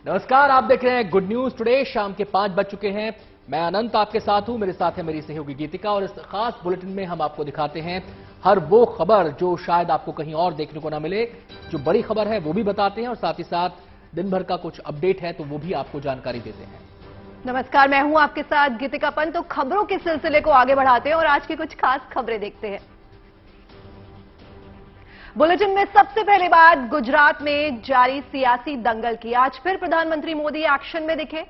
नमस्कार, आप देख रहे हैं गुड न्यूज टुडे। शाम के 5 बज चुके हैं। मैं अनंत आपके साथ हूं, मेरे साथ है मेरी सहयोगी गीतिका और इस खास बुलेटिन में हम आपको दिखाते हैं हर वो खबर जो शायद आपको कहीं और देखने को ना मिले। जो बड़ी खबर है वो भी बताते हैं और साथ ही साथ दिन भर का कुछ अपडेट है तो वो भी आपको जानकारी देते हैं। नमस्कार, मैं हूं आपके साथ गीतिका पंत। तो खबरों के सिलसिले को आगे बढ़ाते हैं और आज की कुछ खास खबरें देखते हैं। बुलेटिन में सबसे पहले बात गुजरात में जारी सियासी दंगल की। आज फिर प्रधानमंत्री मोदी एक्शन में दिखे।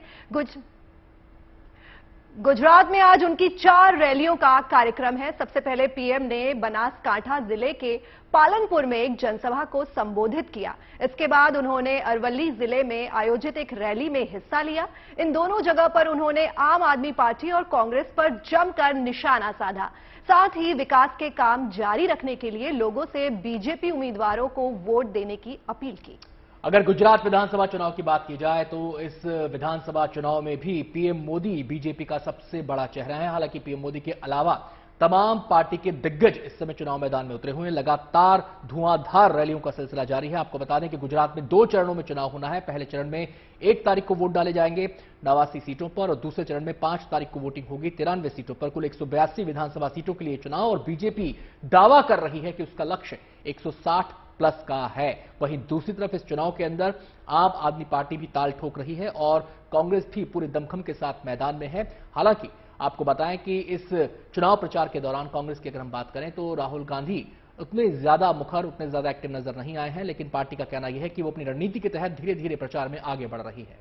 गुजरात में आज उनकी 4 रैलियों का कार्यक्रम है। सबसे पहले पीएम ने बनासकांठा जिले के पालनपुर में एक जनसभा को संबोधित किया। इसके बाद उन्होंने अरवली जिले में आयोजित एक रैली में हिस्सा लिया। इन दोनों जगह पर उन्होंने आम आदमी पार्टी और कांग्रेस पर जमकर निशाना साधा। साथ ही विकास के काम जारी रखने के लिए लोगों से बीजेपी उम्मीदवारों को वोट देने की अपील की। अगर गुजरात विधानसभा चुनाव की बात की जाए तो इस विधानसभा चुनाव में भी पीएम मोदी बीजेपी का सबसे बड़ा चेहरा है। हालांकि पीएम मोदी के अलावा तमाम पार्टी के दिग्गज इस समय चुनाव मैदान में उतरे हुए हैं। लगातार धुआंधार रैलियों का सिलसिला जारी है। आपको बता दें कि गुजरात में 2 चरणों में चुनाव होना है। पहले चरण में 1 तारीख को वोट डाले जाएंगे 89 सीटों पर और दूसरे चरण में 5 तारीख को वोटिंग होगी 93 सीटों पर। कुल 182 विधानसभा सीटों के लिए चुनाव और बीजेपी दावा कर रही है कि उसका लक्ष्य 160 प्लस का है। वहीं दूसरी तरफ इस चुनाव के अंदर आम आदमी पार्टी भी ताल ठोक रही है और कांग्रेस भी पूरे दमखम के साथ मैदान में है। हालांकि आपको बताएं कि इस चुनाव प्रचार के दौरान कांग्रेस की अगर हम बात करें तो राहुल गांधी उतने ज्यादा मुखर, उतने ज्यादा एक्टिव नजर नहीं आए हैं। लेकिन पार्टी का कहना यह है कि वो अपनी रणनीति के तहत धीरे धीरे प्रचार में आगे बढ़ रही है।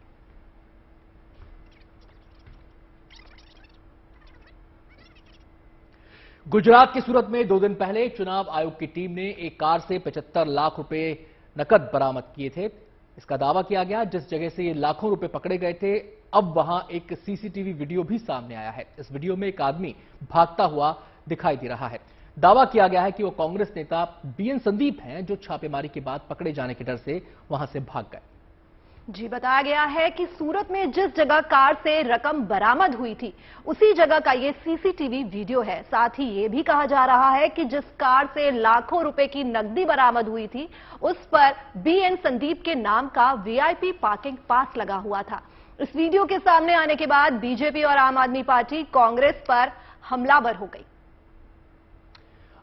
गुजरात के सूरत में 2 दिन पहले चुनाव आयोग की टीम ने एक कार से 75 लाख रुपए नकद बरामद किए थे। इसका दावा किया गया जिस जगह से ये लाखों रुपए पकड़े गए थे अब वहां एक सीसीटीवी वीडियो भी सामने आया है। इस वीडियो में एक आदमी भागता हुआ दिखाई दे रहा है। दावा किया गया है कि वो कांग्रेस नेता बीएन संदीप हैं जो छापेमारी के बाद पकड़े जाने के डर से वहां से भाग गए। जी, बताया गया है कि सूरत में जिस जगह कार से रकम बरामद हुई थी उसी जगह का ये सीसीटीवी वीडियो है। साथ ही ये भी कहा जा रहा है कि जिस कार से लाखों रुपए की नकदी बरामद हुई थी उस पर बीएन संदीप के नाम का वीआईपी पार्किंग पास लगा हुआ था। इस वीडियो के सामने आने के बाद बीजेपी और आम आदमी पार्टी कांग्रेस पर हमलावर हो गई।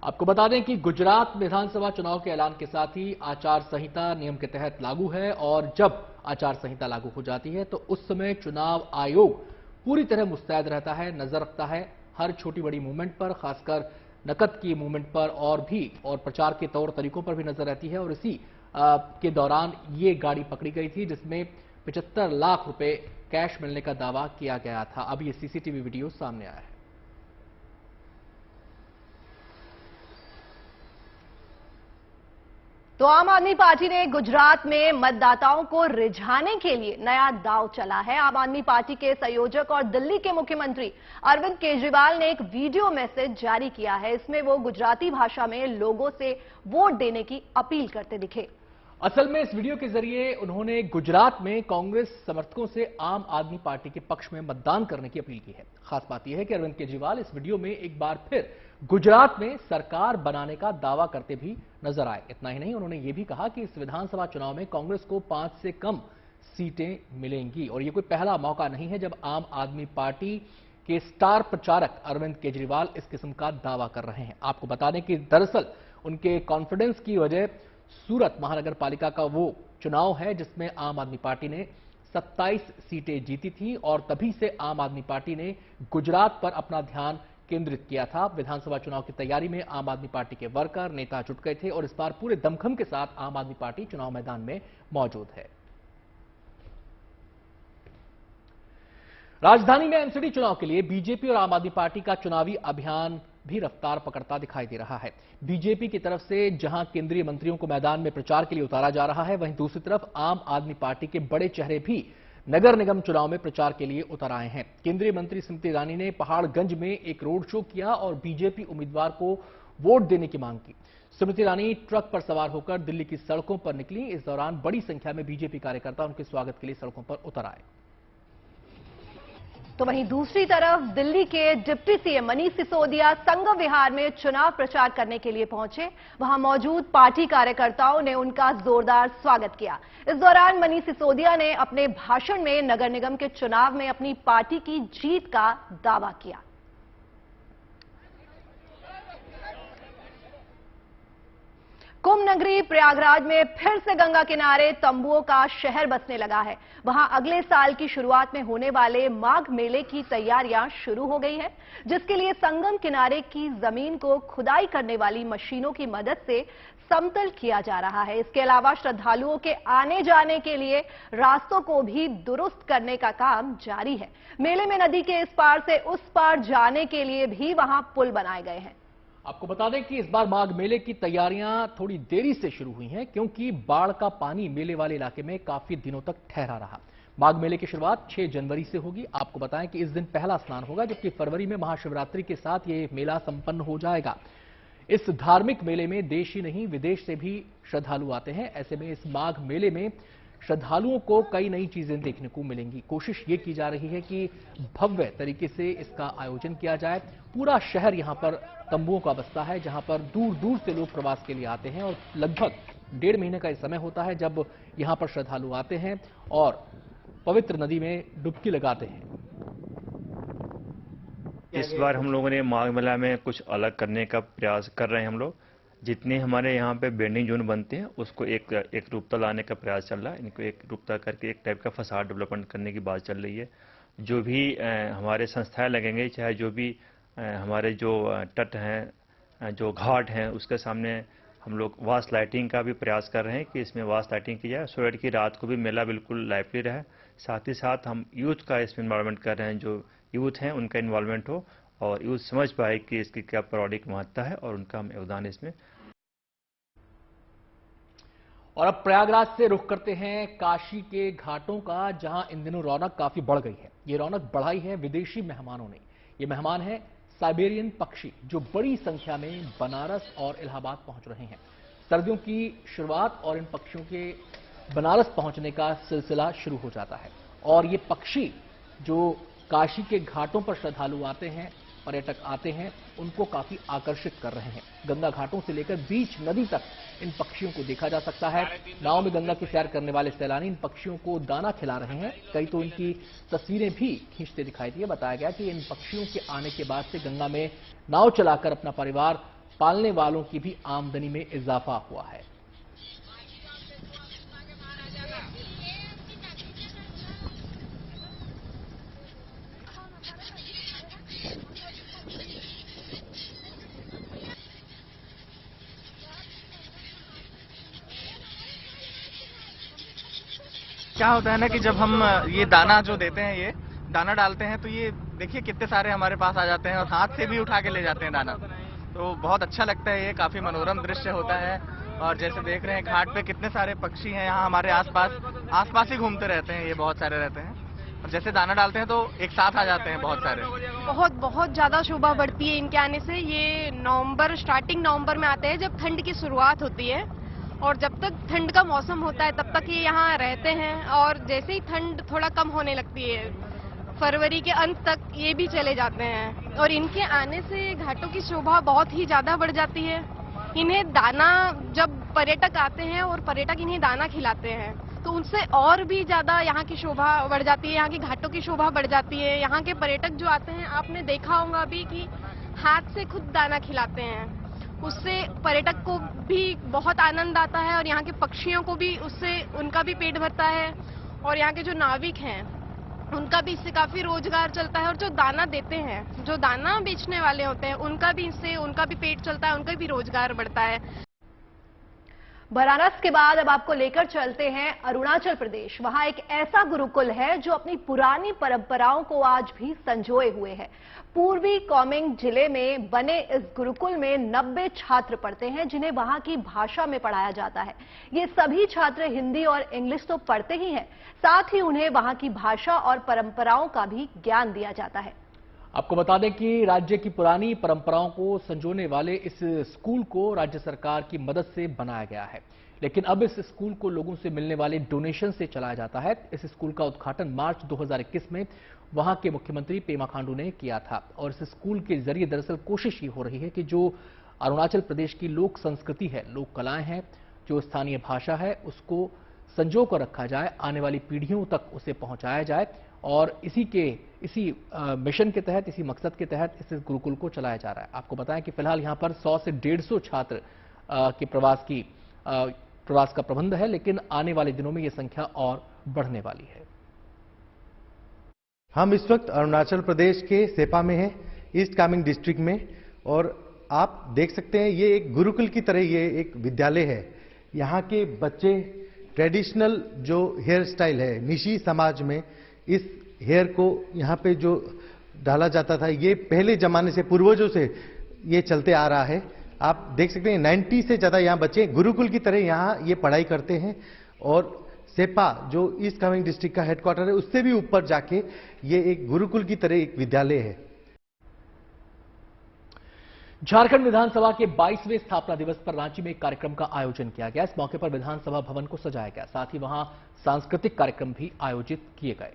आपको बता दें कि गुजरात विधानसभा चुनाव के ऐलान के साथ ही आचार संहिता नियम के तहत लागू है और जब आचार संहिता लागू हो जाती है तो उस समय चुनाव आयोग पूरी तरह मुस्तैद रहता है, नजर रखता है हर छोटी बड़ी मूवमेंट पर, खासकर नकद की मूवमेंट पर और प्रचार के तौर तरीकों पर भी नजर रहती है। और इसी के दौरान ये गाड़ी पकड़ी गई थी जिसमें 75 लाख रुपए कैश मिलने का दावा किया गया था। अब ये सीसीटीवी वीडियो सामने आया है। तो आम आदमी पार्टी ने गुजरात में मतदाताओं को रिझाने के लिए नया दांव चला है। आम आदमी पार्टी के संयोजक और दिल्ली के मुख्यमंत्री अरविंद केजरीवाल ने एक वीडियो मैसेज जारी किया है। इसमें वो गुजराती भाषा में लोगों से वोट देने की अपील करते दिखे। असल में इस वीडियो के जरिए उन्होंने गुजरात में कांग्रेस समर्थकों से आम आदमी पार्टी के पक्ष में मतदान करने की अपील की है। खास बात यह है कि अरविंद केजरीवाल इस वीडियो में एक बार फिर गुजरात में सरकार बनाने का दावा करते भी नजर आए। इतना ही नहीं, उन्होंने ये भी कहा कि इस विधानसभा चुनाव में कांग्रेस को 5 से कम सीटें मिलेंगी और यह कोई पहला मौका नहीं है जब आम आदमी पार्टी के स्टार प्रचारक अरविंद केजरीवाल इस किस्म का दावा कर रहे हैं। आपको बता दें कि दरअसल उनके कॉन्फिडेंस की वजह सूरत महानगर पालिका का वो चुनाव है जिसमें आम आदमी पार्टी ने 27 सीटें जीती थी और तभी से आम आदमी पार्टी ने गुजरात पर अपना ध्यान केंद्रित किया था। विधानसभा चुनाव की तैयारी में आम आदमी पार्टी के वर्कर नेता जुट गए थे और इस बार पूरे दमखम के साथ आम आदमी पार्टी चुनाव मैदान में मौजूद है। राजधानी में एमसीडी चुनाव के लिए बीजेपी और आम आदमी पार्टी का चुनावी अभियान भी रफ्तार पकड़ता दिखाई दे रहा है। बीजेपी की तरफ से जहां केंद्रीय मंत्रियों को मैदान में प्रचार के लिए उतारा जा रहा है, वहीं दूसरी तरफ आम आदमी पार्टी के बड़े चेहरे भी नगर निगम चुनाव में प्रचार के लिए उतर आए हैं। केंद्रीय मंत्री स्मृति ईरानी ने पहाड़गंज में एक रोड शो किया और बीजेपी उम्मीदवार को वोट देने की मांग की। स्मृति ईरानी ट्रक पर सवार होकर दिल्ली की सड़कों पर निकली। इस दौरान बड़ी संख्या में बीजेपी कार्यकर्ता उनके स्वागत के लिए सड़कों पर उतर आए। तो वहीं दूसरी तरफ दिल्ली के डिप्टी सीएम मनीष सिसोदिया संगम विहार में चुनाव प्रचार करने के लिए पहुंचे। वहां मौजूद पार्टी कार्यकर्ताओं ने उनका जोरदार स्वागत किया। इस दौरान मनीष सिसोदिया ने अपने भाषण में नगर निगम के चुनाव में अपनी पार्टी की जीत का दावा किया। कुंभ नगरी प्रयागराज में फिर से गंगा किनारे तंबुओं का शहर बसने लगा है। वहां अगले साल की शुरुआत में होने वाले माघ मेले की तैयारियां शुरू हो गई है, जिसके लिए संगम किनारे की जमीन को खुदाई करने वाली मशीनों की मदद से समतल किया जा रहा है। इसके अलावा श्रद्धालुओं के आने जाने के लिए रास्तों को भी दुरुस्त करने का काम जारी है। मेले में नदी के इस पार से उस पार जाने के लिए भी वहां पुल बनाए गए हैं। आपको बता दें कि इस बार माघ मेले की तैयारियां थोड़ी देरी से शुरू हुई हैं, क्योंकि बाढ़ का पानी मेले वाले इलाके में काफी दिनों तक ठहरा रहा। माघ मेले की शुरुआत 6 जनवरी से होगी। आपको बताएं कि इस दिन पहला स्नान होगा, जबकि फरवरी में महाशिवरात्रि के साथ ये मेला संपन्न हो जाएगा। इस धार्मिक मेले में देश ही नहीं विदेश से भी श्रद्धालु आते हैं। ऐसे में इस माघ मेले में श्रद्धालुओं को कई नई चीजें देखने को मिलेंगी। कोशिश ये की जा रही है कि भव्य तरीके से इसका आयोजन किया जाए। पूरा शहर यहां पर तंबुओं का बसता है, जहां पर दूर दूर से लोग प्रवास के लिए आते हैं और लगभग 1.5 महीने का समय होता है जब यहां पर श्रद्धालु आते हैं और पवित्र नदी में डुबकी लगाते हैं। इस बार हम लोगों ने माघ मेला में कुछ अलग करने का प्रयास कर रहे हैं। हम लोग जितने हमारे यहाँ पे बेंडिंग जोन बनते हैं उसको एक रूपता लाने का प्रयास चल रहा है। इनको एक रूपता करके एक टाइप का फसाड डेवलपमेंट करने की बात चल रही है। जो भी हमारे संस्थाएं लगेंगे, चाहे जो भी हमारे जो तट हैं, जो घाट हैं, उसके सामने हम लोग वास लाइटिंग का भी प्रयास कर रहे हैं कि इसमें वास लाइटिंग की जाए, सो कि रात को भी मेला बिल्कुल लाइवली रहे। साथ ही साथ हम यूथ का इसमें इन्वॉल्वमेंट कर रहे हैं। जो यूथ हैं उनका इन्वॉल्वमेंट हो और यूथ समझ पाए कि इसकी क्या पौराणिक महत्ता है और उनका हम योगदान इसमें। और अब प्रयागराज से रुख करते हैं काशी के घाटों का, जहां इन दिनों रौनक काफी बढ़ गई है। ये रौनक बढ़ाई है विदेशी मेहमानों ने। ये मेहमान हैं साइबेरियन पक्षी, जो बड़ी संख्या में बनारस और इलाहाबाद पहुंच रहे हैं। सर्दियों की शुरुआत और इन पक्षियों के बनारस पहुंचने का सिलसिला शुरू हो जाता है। और ये पक्षी जो काशी के घाटों पर श्रद्धालु आते हैं, पर्यटक आते हैं, उनको काफी आकर्षित कर रहे हैं। गंगा घाटों से लेकर बीच नदी तक इन पक्षियों को देखा जा सकता है। नाव में गंगा की सैर करने वाले सैलानी इन पक्षियों को दाना खिला रहे हैं। कई तो इनकी तस्वीरें भी खींचते दिखाई दी है। बताया गया कि इन पक्षियों के आने के बाद से गंगा में नाव चलाकर अपना परिवार पालने वालों की भी आमदनी में इजाफा हुआ है। क्या होता है ना कि जब हम ये दाना जो देते हैं, ये दाना डालते हैं, तो ये देखिए कितने सारे हमारे पास आ जाते हैं और हाथ से भी उठा के ले जाते हैं दाना। तो बहुत अच्छा लगता है, ये काफी मनोरम दृश्य होता है। और जैसे देख रहे हैं घाट पे कितने सारे पक्षी हैं यहाँ हमारे आसपास ही घूमते रहते हैं। ये बहुत सारे रहते हैं और जैसे दाना डालते हैं तो एक साथ आ जाते हैं बहुत सारे। बहुत ज्यादा शोभा बढ़ती है इनके आने से। ये स्टार्टिंग नवंबर में आते हैं, जब ठंड की शुरुआत होती है, और जब तक ठंड का मौसम होता है तब तक ये यहाँ रहते हैं। और जैसे ही ठंड थोड़ा कम होने लगती है, फरवरी के अंत तक ये भी चले जाते हैं। और इनके आने से घाटों की शोभा बहुत ही ज्यादा बढ़ जाती है। इन्हें दाना, जब पर्यटक आते हैं और पर्यटक इन्हें दाना खिलाते हैं, तो उनसे और भी ज्यादा यहाँ की शोभा बढ़ जाती है, यहाँ की घाटों की शोभा बढ़ जाती है। यहाँ के पर्यटक जो आते हैं, आपने देखा होगा अभी कि हाथ से खुद दाना खिलाते हैं। उससे पर्यटक को भी बहुत आनंद आता है और यहाँ के पक्षियों को भी, उससे उनका भी पेट भरता है। और यहाँ के जो नाविक हैं उनका भी इससे काफी रोजगार चलता है। और जो दाना देते हैं, जो दाना बेचने वाले होते हैं, उनका भी इससे उनका भी पेट चलता है, उनका भी रोजगार बढ़ता है। बनारस के बाद अब आपको लेकर चलते हैं अरुणाचल प्रदेश। वहां एक ऐसा गुरुकुल है जो अपनी पुरानी परंपराओं को आज भी संजोए हुए है। पूर्वी कोमेंग जिले में बने इस गुरुकुल में 90 छात्र पढ़ते हैं, जिन्हें वहां की भाषा में पढ़ाया जाता है। ये सभी छात्र हिंदी और इंग्लिश तो पढ़ते ही हैं, साथ ही उन्हें वहां की भाषा और परंपराओं का भी ज्ञान दिया जाता है। आपको बता दें कि राज्य की पुरानी परंपराओं को संजोने वाले इस स्कूल को राज्य सरकार की मदद से बनाया गया है, लेकिन अब इस स्कूल को लोगों से मिलने वाले डोनेशन से चलाया जाता है। इस स्कूल का उद्घाटन मार्च 2021 में वहां के मुख्यमंत्री पेमा खांडू ने किया था। और इस स्कूल के जरिए दरअसल कोशिश ये हो रही है कि जो अरुणाचल प्रदेश की लोक संस्कृति है, लोक कलाएं हैं, जो स्थानीय भाषा है, उसको संजो कर रखा जाए, आने वाली पीढ़ियों तक उसे पहुंचाया जाए। और इसी मिशन के तहत, इसी मकसद के तहत इस गुरुकुल को चलाया जा रहा है। आपको बताएं कि फिलहाल यहां पर 100 से 150 छात्र के प्रवास का प्रबंध है, लेकिन आने वाले दिनों में यह संख्या और बढ़ने वाली है। हम इस वक्त अरुणाचल प्रदेश के सेपा में हैं, ईस्ट कामेंग डिस्ट्रिक्ट में, और आप देख सकते हैं ये एक गुरुकुल की तरह ये एक विद्यालय है। यहाँ के बच्चे ट्रेडिशनल जो हेयर स्टाइल है, निशी समाज में इस हेयर को यहाँ पे जो डाला जाता था, ये पहले जमाने से, पूर्वजों से ये चलते आ रहा है। आप देख सकते हैं 90 से ज्यादा यहाँ बच्चे गुरुकुल की तरह यहाँ ये पढ़ाई करते हैं। और सेपा जो ईस्ट कामेंग डिस्ट्रिक्ट का हेडक्वार्टर है, उससे भी ऊपर जाके ये एक गुरुकुल की तरह एक विद्यालय है। झारखंड विधानसभा के 22वें स्थापना दिवस पर रांची में एक कार्यक्रम का आयोजन किया गया। इस मौके पर विधानसभा भवन को सजाया गया, साथ ही वहां सांस्कृतिक कार्यक्रम भी आयोजित किए गए।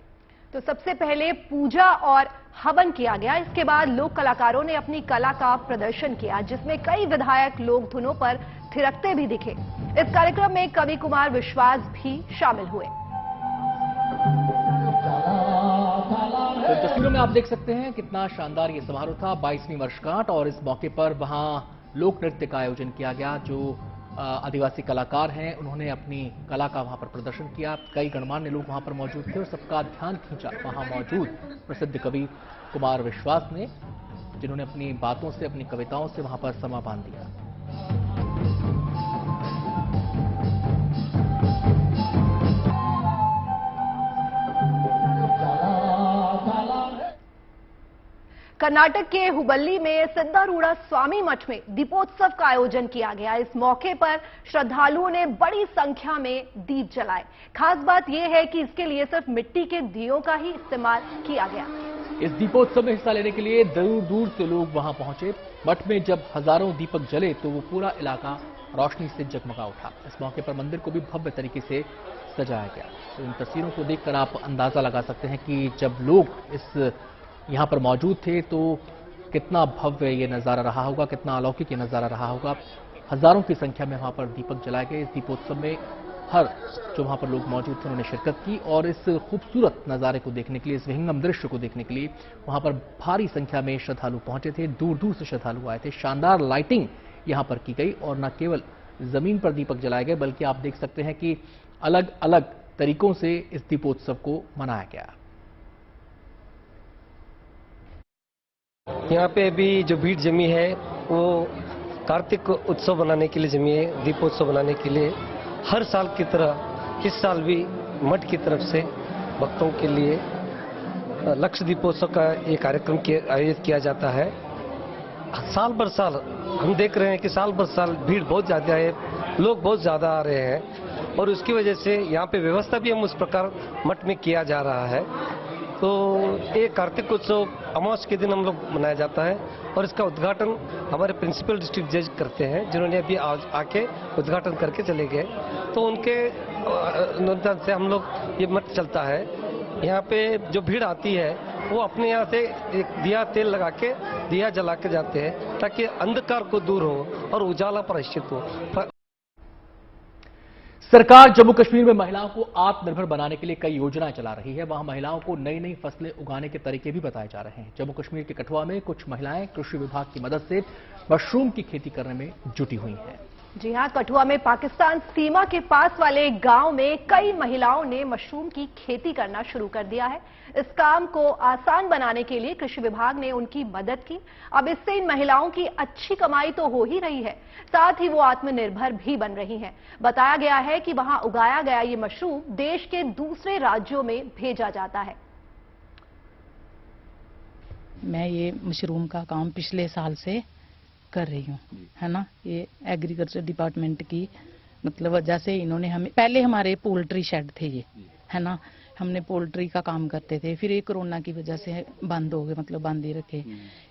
तो सबसे पहले पूजा और हवन किया गया। इसके बाद लोक कलाकारों ने अपनी कला का प्रदर्शन किया, जिसमें कई विधायक लोक धुनों पर थिरकते भी दिखे। इस कार्यक्रम में कवि कुमार विश्वास भी शामिल हुए। तो तस्वीरों में आप देख सकते हैं कितना शानदार ये समारोह था, 22वीं वर्षगांठ, और इस मौके पर वहां लोक नृत्य का आयोजन किया गया। जो आदिवासी कलाकार हैं, उन्होंने अपनी कला का वहां पर प्रदर्शन किया। कई गणमान्य लोग वहां पर मौजूद थे और सबका ध्यान खींचा वहां मौजूद प्रसिद्ध कवि कुमार विश्वास ने, जिन्होंने अपनी बातों से, अपनी कविताओं से वहां पर समा बांध दिया। कर्नाटक के हुबल्ली में सिद्धारूढ़ा स्वामी मठ में दीपोत्सव का आयोजन किया गया। इस मौके पर श्रद्धालुओं ने बड़ी संख्या में दीप जलाए। खास बात यह है कि इसके लिए सिर्फ मिट्टी के दियों का ही इस्तेमाल किया गया। इस दीपोत्सव में हिस्सा लेने के लिए दूर दूर से लोग वहां पहुंचे। मठ में जब हजारों दीपक जले तो वो पूरा इलाका रोशनी से जगमगा उठा। इस मौके पर मंदिर को भी भव्य तरीके से सजाया गया। तो इन तस्वीरों को देखकर आप अंदाजा लगा सकते हैं कि जब लोग यहाँ पर मौजूद थे तो कितना भव्य ये नज़ारा रहा होगा, कितना अलौकिक ये नज़ारा रहा होगा। हजारों की संख्या में वहाँ पर दीपक जलाए गए। इस दीपोत्सव में जो वहाँ पर लोग मौजूद थे उन्होंने शिरकत की और इस खूबसूरत नज़ारे को देखने के लिए, इस विहंगम दृश्य को देखने के लिए वहाँ पर भारी संख्या में श्रद्धालु पहुंचे थे। दूर दूर से श्रद्धालु आए थे। शानदार लाइटिंग यहाँ पर की गई और न केवल जमीन पर दीपक जलाए गए, बल्कि आप देख सकते हैं कि अलग अलग तरीकों से इस दीपोत्सव को मनाया गया। यहाँ पे अभी जो भीड़ जमी है वो कार्तिक उत्सव बनाने के लिए जमी है, दीपोत्सव बनाने के लिए। हर साल की तरह इस साल भी मठ की तरफ से भक्तों के लिए लक्ष्य दीपोत्सव का ये कार्यक्रम आयोजित किया जाता है। साल भर साल हम देख रहे हैं कि साल भर साल भीड़ बहुत ज्यादा है, लोग बहुत ज्यादा आ रहे हैं और उसकी वजह से यहाँ पे व्यवस्था भी हम उस प्रकार मठ में किया जा रहा है। तो ये कार्तिक उत्सव अमावस के दिन हम लोग मनाया जाता है और इसका उद्घाटन हमारे प्रिंसिपल डिस्ट्रिक्ट जज करते हैं, जिन्होंने अभी आज आके उद्घाटन करके चले गए। तो उनके अनुदान से हम लोग ये मठ चलता है। यहाँ पे जो भीड़ आती है वो अपने यहाँ से एक दिया तेल लगा के दिया जला के जाते हैं ताकि अंधकार को दूर हो और उजाला परिचित हो। सरकार जम्मू कश्मीर में महिलाओं को आत्मनिर्भर बनाने के लिए कई योजनाएं चला रही है। वहां महिलाओं को नई नई फसलें उगाने के तरीके भी बताए जा रहे हैं। जम्मू कश्मीर के कठुआ में कुछ महिलाएं कृषि विभाग की मदद से मशरूम की खेती करने में जुटी हुई हैं। जी हां, कठुआ में पाकिस्तान सीमा के पास वाले एक गांव में कई महिलाओं ने मशरूम की खेती करना शुरू कर दिया है। इस काम को आसान बनाने के लिए कृषि विभाग ने उनकी मदद की। अब इससे इन महिलाओं की अच्छी कमाई तो हो ही रही है, साथ ही वो आत्मनिर्भर भी बन रही हैं। बताया गया है कि वहां उगाया गया ये मशरूम देश के दूसरे राज्यों में भेजा जाता है। मैं ये मशरूम का काम पिछले साल से कर रही हूँ, है ना। ये एग्रीकल्चर डिपार्टमेंट की मतलब वजह से इन्होंने हमें, पहले हमारे पोल्ट्री शेड थे ये, है ना, हमने पोल्ट्री का काम करते थे। फिर ये कोरोना की वजह से बंद हो गए, मतलब बंद ही रखे।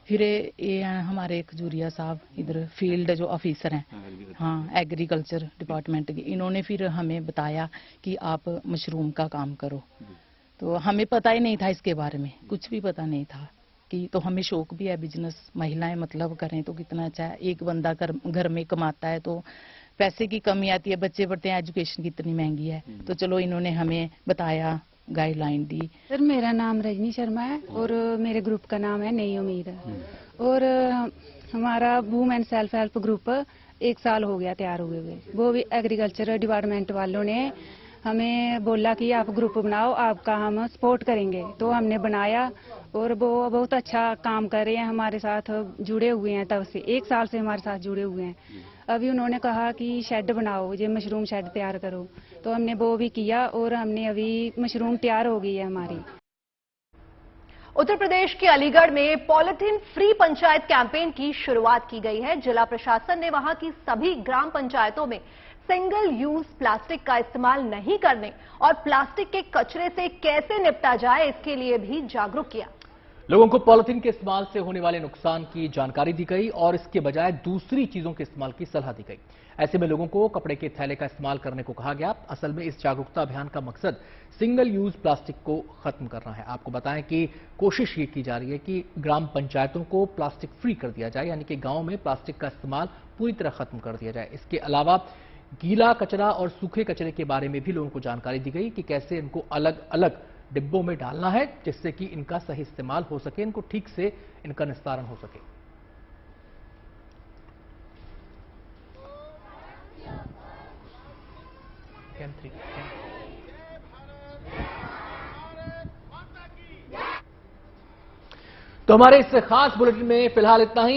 फिर ये हमारे खजूरिया साहब इधर फील्ड जो ऑफिसर हैं, हाँ, एग्रीकल्चर डिपार्टमेंट के, इन्होंने फिर हमें बताया कि आप मशरूम का काम करो। तो हमें पता ही नहीं था इसके बारे में, कुछ भी पता नहीं था कि तो हमें शौक भी है बिजनेस, महिलाएं मतलब करें तो कितना अच्छा है। एक बंदा घर में कमाता है तो पैसे की कमी आती है, बच्चे पढ़ते हैं, एजुकेशन कितनी महंगी है। तो चलो इन्होंने हमें बताया, गाइडलाइन दी। सर मेरा नाम रजनी शर्मा है और मेरे ग्रुप का नाम है नई उम्मीद है। और हमारा वुमेन सेल्फ हेल्प ग्रुप 1 साल हो गया तैयार हुए हुए। वो भी एग्रीकल्चर डिपार्टमेंट वालों ने हमें बोला कि आप ग्रुप बनाओ, आपका हम सपोर्ट करेंगे। तो हमने बनाया और वो बहुत अच्छा काम कर रहे हैं, हमारे साथ जुड़े हुए हैं। तब से 1 साल से हमारे साथ जुड़े हुए हैं। अभी उन्होंने कहा कि शेड बनाओ, ये मशरूम शेड तैयार करो, तो हमने वो भी किया और हमने अभी मशरूम तैयार हो गई है हमारी। उत्तर प्रदेश के अलीगढ़ में पॉलिथीन फ्री पंचायत कैंपेन की शुरुआत की गई है। जिला प्रशासन ने वहां की सभी ग्राम पंचायतों में सिंगल यूज प्लास्टिक का इस्तेमाल नहीं करने और प्लास्टिक के कचरे से कैसे निपटा जाए, इसके लिए भी जागरूक किया। लोगों को पॉलिथीन के इस्तेमाल से होने वाले नुकसान की जानकारी दी गई और इसके बजाय दूसरी चीजों के इस्तेमाल की सलाह दी गई। ऐसे में लोगों को कपड़े के थैले का इस्तेमाल करने को कहा गया। असल में इस जागरूकता अभियान का मकसद सिंगल यूज प्लास्टिक को खत्म करना है। आपको बताएं कि कोशिश ये की जा रही है कि ग्राम पंचायतों को प्लास्टिक फ्री कर दिया जाए, यानी कि गांव में प्लास्टिक का इस्तेमाल पूरी तरह खत्म कर दिया जाए। इसके अलावा गीला कचरा और सूखे कचरे के बारे में भी लोगों को जानकारी दी गई कि कैसे इनको अलग अलग डिब्बों में डालना है, जिससे कि इनका सही इस्तेमाल हो सके, इनको ठीक से इनका निस्तारण हो सके। तो हमारे इस खास बुलेटिन में फिलहाल इतना ही।